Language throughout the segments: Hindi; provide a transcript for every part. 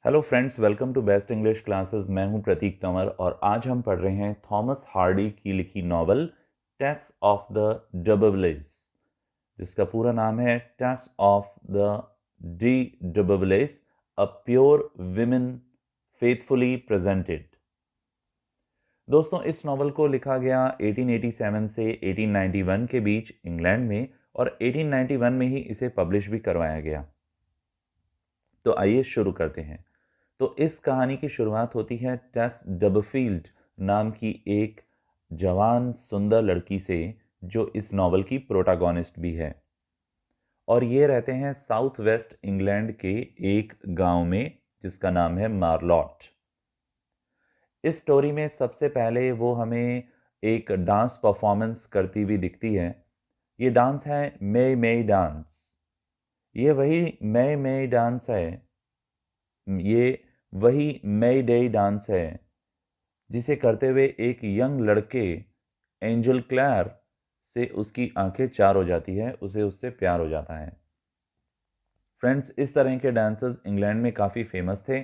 Hello friends, welcome to best English classes. मैं हूं प्रतीक तंवर और आज हम पढ़ रहे हैं थॉमस हार्डी की लिखी novel Tess of the d'Urbervilles, जिसका पूरा नाम है Tess of the D d'Urbervilles, a pure women faithfully presented. दोस्तों, इस नॉवल को लिखा गया 1887 से 1891 के बीच इंग्लैंड में और 1891 में ही इसे पब्लिश भी करवाया गया। तो आइए शुरू करते हैं। तो इस कहानी की शुरुआत होती है टेस डबरफील्ड नाम की एक जवान सुंदर लड़की से, जो इस नॉवल की प्रोटागोनिस्ट भी है। और ये रहते हैं साउथ वेस्ट इंग्लैंड के एक गांव में जिसका नाम है मार्लॉट। इस स्टोरी में सबसे पहले वो हमें एक डांस परफॉर्मेंस करती हुई दिखती है। ये डांस है मे मे डांस। ये वही मे मे डांस है, ये वही मे डे डांस है जिसे करते हुए एक यंग लड़के एंजल क्लैर से उसकी आंखें चार हो जाती है, उसे उससे प्यार हो जाता है। फ्रेंड्स, इस तरह के डांसर्स इंग्लैंड में काफ़ी फेमस थे।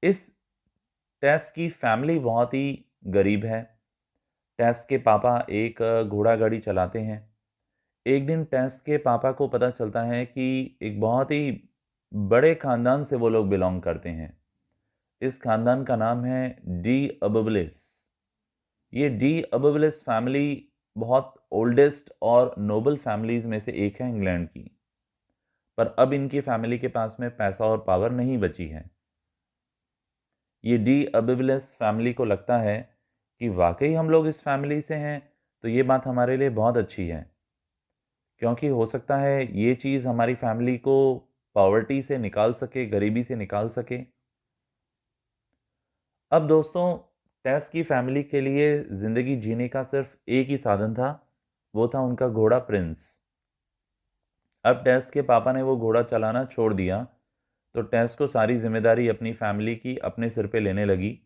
इस टेस की फैमिली बहुत ही गरीब है। टेस के पापा एक घोड़ा गाड़ी चलाते हैं। एक दिन टेस के पापा को पता चलता है कि एक बहुत ही बड़े खानदान से वो लोग बिलोंग करते हैं। इस खानदान का नाम है डी अबबलिस। ये डी अबबलिस फैमिली बहुत ओल्डेस्ट और नोबल फैमिलीज में से एक है इंग्लैंड की। पर अब इनकी फैमिली के पास में पैसा और पावर नहीं बची है। ये डी अबबलिस फैमिली को लगता है कि वाकई हम लोग इस फैमिली से हैं, तो ये बात हमारे लिए बहुत अच्छी है, क्योंकि हो सकता है ये चीज़ हमारी फैमिली को पॉवर्टी से निकाल सके, गरीबी से निकाल सके। अब दोस्तों, टेस की फैमिली के लिए ज़िंदगी जीने का सिर्फ एक ही साधन था, वो था उनका घोड़ा प्रिंस। अब टेस के पापा ने वो घोड़ा चलाना छोड़ दिया, तो टेस को सारी जिम्मेदारी अपनी फैमिली की अपने सिर पे लेने लगी।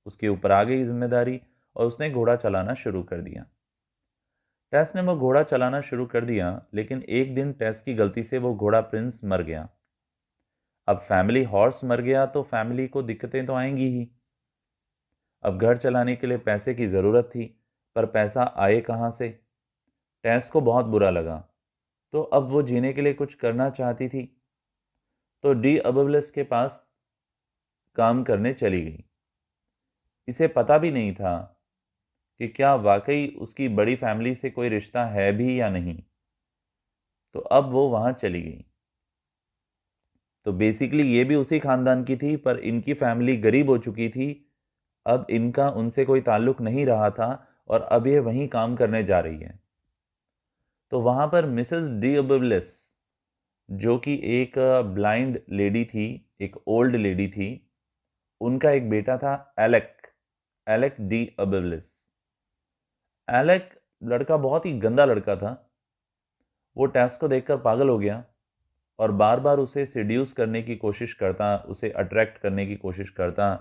उसके ऊपर आ गई जिम्मेदारी और उसने घोड़ा चलाना शुरू कर दिया। टेस ने वो घोड़ा चलाना शुरू कर दिया, लेकिन एक दिन टेस की गलती से वो घोड़ा प्रिंस मर गया। अब फैमिली हॉर्स मर गया तो फैमिली को दिक्कतें तो आएंगी ही। अब घर चलाने के लिए पैसे की ज़रूरत थी, पर पैसा आए कहाँ से? टेस को बहुत बुरा लगा, तो अब वो जीने के लिए कुछ करना चाहती थी। तो डी अबबलिस के पास काम करने चली गई। इसे पता भी नहीं था कि क्या वाकई उसकी बड़ी फैमिली से कोई रिश्ता है भी या नहीं। तो अब वो वहाँ चली गई। तो बेसिकली ये भी उसी खानदान की थी, पर इनकी फैमिली गरीब हो चुकी थी। अब इनका उनसे कोई ताल्लुक नहीं रहा था और अब ये वहीं काम करने जा रही है। तो वहाँ पर मिसेस डी अबबलिस, जो कि एक ब्लाइंड लेडी थी, एक ओल्ड लेडी थी, उनका एक बेटा था एलेक, एलेक डी अबबलिस। एलेक लड़का बहुत ही गंदा लड़का था। वो टेस को देखकर पागल हो गया और बार बार उसे सिड्यूस करने की कोशिश करता, उसे अट्रैक्ट करने की कोशिश करता,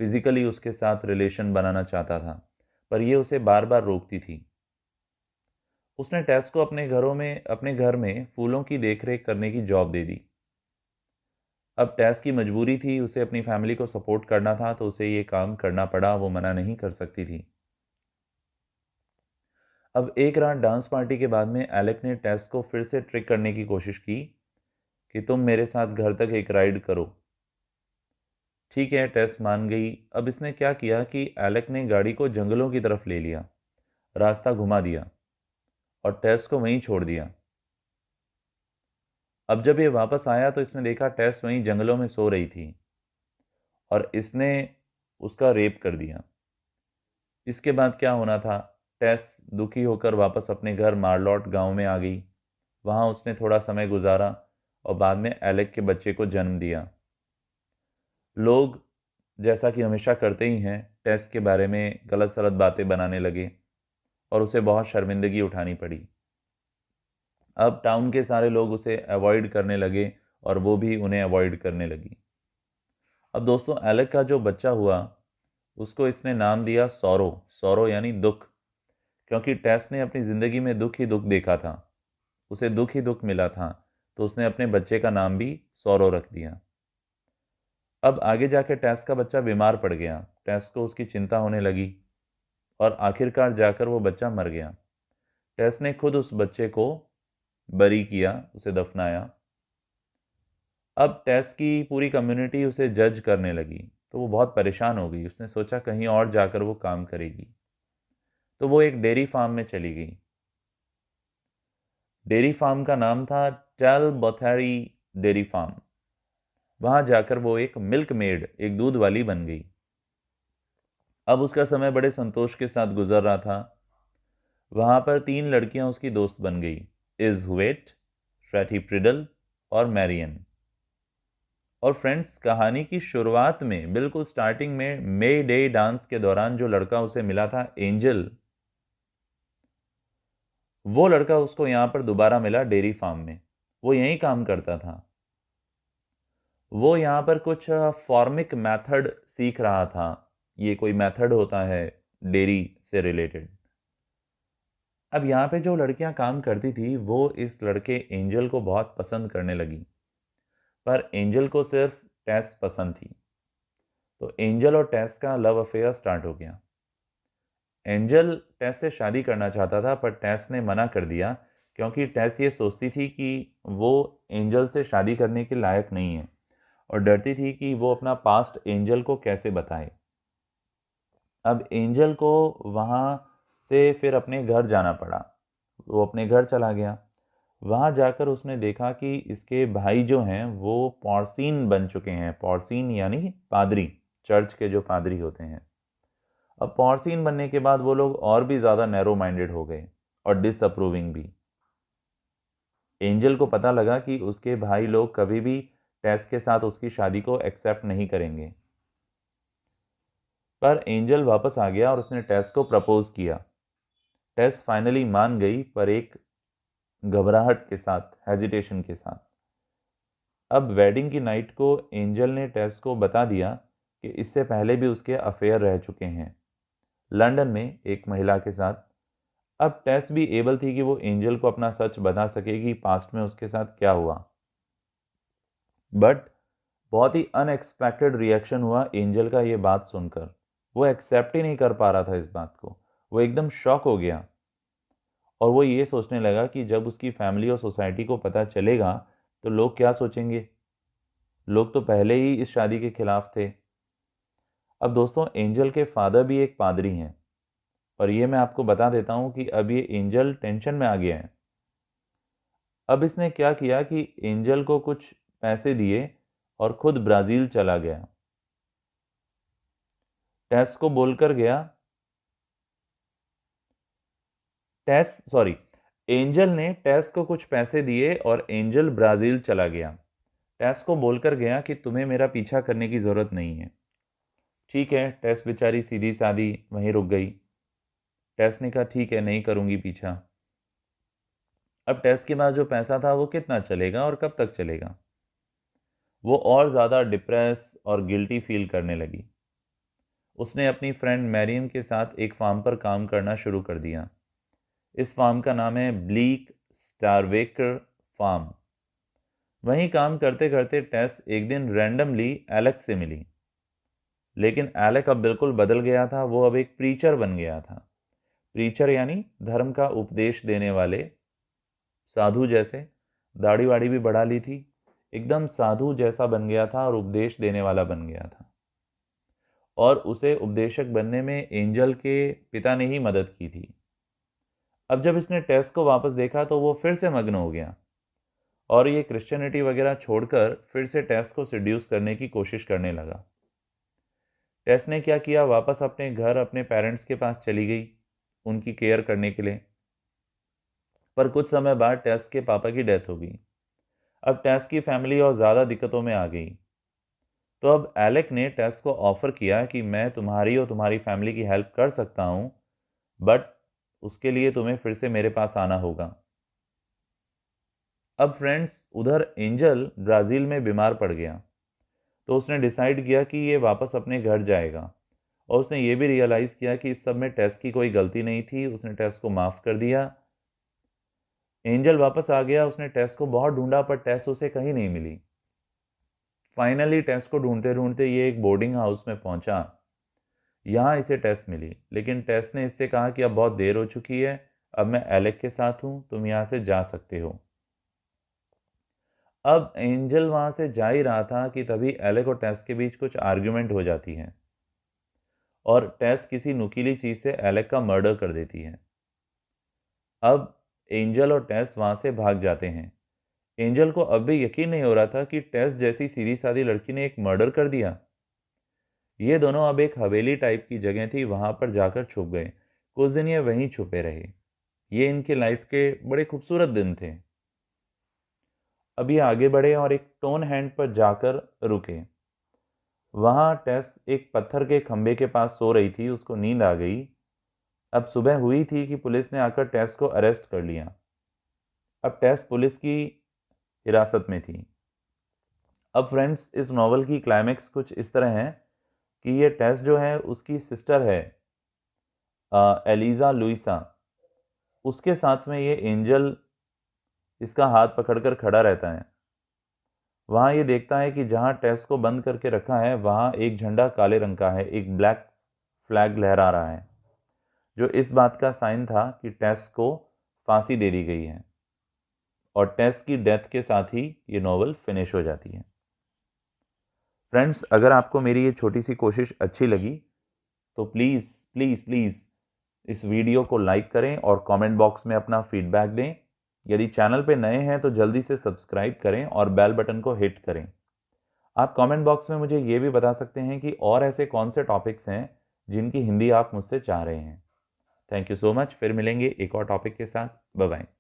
फिजिकली उसके साथ रिलेशन बनाना चाहता था, पर ये उसे बार बार रोकती थी। उसने टेस को अपने घर में फूलों की देखरेख करने की जॉब दे दी। अब टेस की मजबूरी थी, उसे अपनी फैमिली को सपोर्ट करना था, तो उसे ये काम करना पड़ा, वो मना नहीं कर सकती थी। अब एक रात डांस पार्टी के बाद में एलेक ने टेस को फिर से ट्रिक करने की कोशिश की कि तुम मेरे साथ घर तक एक राइड करो। ठीक है, टेस मान गई। अब इसने क्या किया कि एलेक ने गाड़ी को जंगलों की तरफ ले लिया, रास्ता घुमा दिया और टेस को वहीं छोड़ दिया। अब जब ये वापस आया तो इसने देखा टेस वहीं जंगलों में सो रही थी और इसने उसका रेप कर दिया। इसके बाद क्या होना था, टेस दुखी होकर वापस अपने घर मार्लॉट गांव में आ गई। वहां उसने थोड़ा समय गुजारा और बाद में एलेक के बच्चे को जन्म दिया। लोग, जैसा कि हमेशा करते ही हैं, टेस के बारे में गलत सलत बातें बनाने लगे और उसे बहुत शर्मिंदगी उठानी पड़ी। अब टाउन के सारे लोग उसे अवॉइड करने लगे और वो भी उन्हें अवॉइड करने लगी। अब दोस्तों, एलेक का जो बच्चा हुआ उसको इसने नाम दिया सौरो। सौरो यानी दुख, क्योंकि टेस ने अपनी ज़िंदगी में दुख ही दुख देखा था, उसे दुख ही दुख मिला था, तो उसने अपने बच्चे का नाम भी सौरो रख दिया। अब आगे जाके टेस का बच्चा बीमार पड़ गया। टेस को उसकी चिंता होने लगी और आखिरकार जाकर वो बच्चा मर गया। टेस ने खुद उस बच्चे को बरी किया, उसे दफनाया। अब टेस की पूरी कम्युनिटी उसे जज करने लगी, तो वो बहुत परेशान हो गई। उसने सोचा कहीं और जाकर वो काम करेगी, तो वो एक डेयरी फार्म में चली गई। डेयरी फार्म का नाम था टेल बोथेरी डेयरी फार्म। वहां जाकर वो एक मिल्क मेड, एक दूध वाली बन गई। अब उसका समय बड़े संतोष के साथ गुजर रहा था। वहां पर 3 लड़कियां उसकी दोस्त बन गई, इज हुएट, फ्रेटी प्रिडल और मैरियन। और फ्रेंड्स, कहानी की शुरुआत में, बिल्कुल स्टार्टिंग में, मे डे डांस के दौरान जो लड़का उसे मिला था, एंजल, वो लड़का उसको यहां पर दोबारा मिला डेयरी फार्म में। वो यहीं काम करता था। वो यहाँ पर कुछ फॉर्मिक मेथड सीख रहा था। ये कोई मेथड होता है डेयरी से रिलेटेड। अब यहाँ पे जो लड़कियां काम करती थी वो इस लड़के एंजल को बहुत पसंद करने लगी, पर एंजल को सिर्फ टेस पसंद थी। तो एंजल और टेस का लव अफेयर स्टार्ट हो गया। एंजल टेस से शादी करना चाहता था, पर टेस ने मना कर दिया, क्योंकि टेस ये सोचती थी कि वो एंजल से शादी करने के लायक नहीं है, और डरती थी कि वो अपना पास्ट एंजल को कैसे बताए। अब एंजल को वहाँ से फिर अपने घर जाना पड़ा। वो अपने घर चला गया। वहाँ जाकर उसने देखा कि इसके भाई जो हैं वो पॉर्सीन बन चुके हैं। पॉर्सीन यानी पादरी, चर्च के जो पादरी होते हैं। अब पॉर्सीन बनने के बाद वो लोग और भी ज़्यादा नैरो माइंडेड हो गए और डिसअप्रूविंग भी। एंजल को पता लगा कि उसके भाई लोग कभी भी टेस के साथ उसकी शादी को एक्सेप्ट नहीं करेंगे। पर एंजल वापस आ गया और उसने टेस को प्रपोज किया। टेस फाइनली मान गई, पर एक घबराहट के साथ, हेजिटेशन के साथ। अब वेडिंग की नाइट को एंजल ने टेस को बता दिया कि इससे पहले भी उसके अफेयर रह चुके हैं, लंदन में एक महिला के साथ। अब टेस भी एबल थी कि वो एंजल को अपना सच बता सकेगी, पास्ट में उसके साथ क्या हुआ। बट बहुत ही अनएक्सपेक्टेड रिएक्शन हुआ एंजल का ये बात सुनकर। वो एक्सेप्ट ही नहीं कर पा रहा था इस बात को। वो एकदम शॉक हो गया और वो ये सोचने लगा कि जब उसकी फैमिली और सोसाइटी को पता चलेगा तो लोग क्या सोचेंगे। लोग तो पहले ही इस शादी के खिलाफ थे। अब दोस्तों, एंजल के फादर भी एक पादरी हैं, और ये मैं आपको बता देता हूँ कि अब ये एंजल टेंशन में आ गया है। अब इसने क्या किया कि एंजल को कुछ पैसे दिए और खुद ब्राज़ील चला गया। टेस को बोलकर गया, एंजल ने टेस को कुछ पैसे दिए और एंजल ब्राज़ील चला गया। टेस को बोलकर गया कि तुम्हें मेरा पीछा करने की ज़रूरत नहीं है। ठीक है, टेस बेचारी सीधी सादी वहीं रुक गई। टेस ने कहा ठीक है, नहीं करूँगी पीछा। अब टेस के पास जो पैसा था वो कितना चलेगा और कब तक चलेगा। वो और ज़्यादा डिप्रेस और गिल्टी फील करने लगी। उसने अपनी फ्रेंड मैरियम के साथ एक फार्म पर काम करना शुरू कर दिया। इस फार्म का नाम है ब्लीक स्टारवेकर फार्म। वहीं काम करते करते टेस एक दिन रैंडमली एलेक्स से मिली। लेकिन एलेक अब बिल्कुल बदल गया था। वो अब एक प्रीचर बन गया था। प्रीचर यानी धर्म का उपदेश देने वाले, साधु जैसे। दाढ़ी वाड़ी भी बढ़ा ली थी, एकदम साधु जैसा बन गया था और उपदेश देने वाला बन गया था। और उसे उपदेशक बनने में एंजल के पिता ने ही मदद की थी। अब जब इसने टेस को वापस देखा तो वो फिर से मग्न हो गया और ये क्रिश्चियनिटी वगैरह छोड़कर फिर से टेस को सिड्यूस करने की कोशिश करने लगा। टेस ने क्या किया, वापस अपने घर, अपने पेरेंट्स के पास चली गई उनकी केयर करने के लिए। पर कुछ समय बाद टेस के पापा की डेथ हो गई। अब टेस की फैमिली और ज़्यादा दिक्कतों में आ गई। तो अब एलेक ने टेस को ऑफर किया कि मैं तुम्हारी और तुम्हारी फैमिली की हेल्प कर सकता हूँ, बट उसके लिए तुम्हें फिर से मेरे पास आना होगा। अब फ्रेंड्स, उधर एंजल ब्राज़ील में बीमार पड़ गया। तो उसने डिसाइड किया कि ये वापस अपने घर जाएगा, और उसने ये भी रियलाइज़ किया कि इस सब में टेस की कोई गलती नहीं थी। उसने टेस को माफ़ कर दिया। एंजल वापस आ गया। उसने टेस को बहुत ढूंढा, पर टेस उसे कहीं नहीं मिली। फाइनली टेस को ढूंढते ढूंढते ये एक बोर्डिंग हाउस में पहुंचा। यहाँ इसे टेस मिली, लेकिन टेस ने इससे कहा कि अब बहुत देर हो चुकी है, अब मैं एलेक के साथ हूँ, तुम यहाँ से जा सकते हो। अब एंजल वहां से जा ही रहा था कि तभी एलेक और टेस के बीच कुछ आर्ग्यूमेंट हो जाती है और टेस किसी नुकीली चीज से एलेक का मर्डर कर देती है। अब एंजल और टेस वहां से भाग जाते हैं। एंजल को अब भी यकीन नहीं हो रहा था कि टेस जैसी सीधी सादी लड़की ने एक मर्डर कर दिया। ये दोनों अब एक हवेली टाइप की जगह थी, वहां पर जाकर छुप गए। कुछ दिन ये वहीं छुपे रहे। ये इनके लाइफ के बड़े खूबसूरत दिन थे। अब ये आगे बढ़े और एक टोन हैंड पर जाकर रुके। वहां टेस एक पत्थर के खंबे के पास सो रही थी, उसको नींद आ गई। अब सुबह हुई थी कि पुलिस ने आकर टेस को अरेस्ट कर लिया। अब टेस पुलिस की हिरासत में थी। अब फ्रेंड्स, इस नॉवल की क्लाइमैक्स कुछ इस तरह है कि ये टेस जो है उसकी सिस्टर है एलिजा लुइसा, उसके साथ में ये एंजल इसका हाथ पकड़कर खड़ा रहता है। वहाँ ये देखता है कि जहाँ टेस को बंद करके रखा है वहाँ एक झंडा काले रंग का है, एक ब्लैक फ्लैग लहरा रहा है, जो इस बात का साइन था कि टेस को फांसी दे दी गई है। और टेस की डेथ के साथ ही ये नॉवल फिनिश हो जाती है। फ्रेंड्स, अगर आपको मेरी ये छोटी सी कोशिश अच्छी लगी तो प्लीज़ प्लीज़ प्लीज़ इस वीडियो को लाइक करें और कमेंट बॉक्स में अपना फीडबैक दें। यदि चैनल पे नए हैं तो जल्दी से सब्सक्राइब करें और बेल बटन को हिट करें। आप कमेंट बॉक्स में मुझे ये भी बता सकते हैं कि और ऐसे कौन से टॉपिक्स हैं जिनकी हिंदी आप मुझसे चाह रहे हैं। Thank you so much. फिर मिलेंगे एक और टॉपिक के साथ। Bye bye.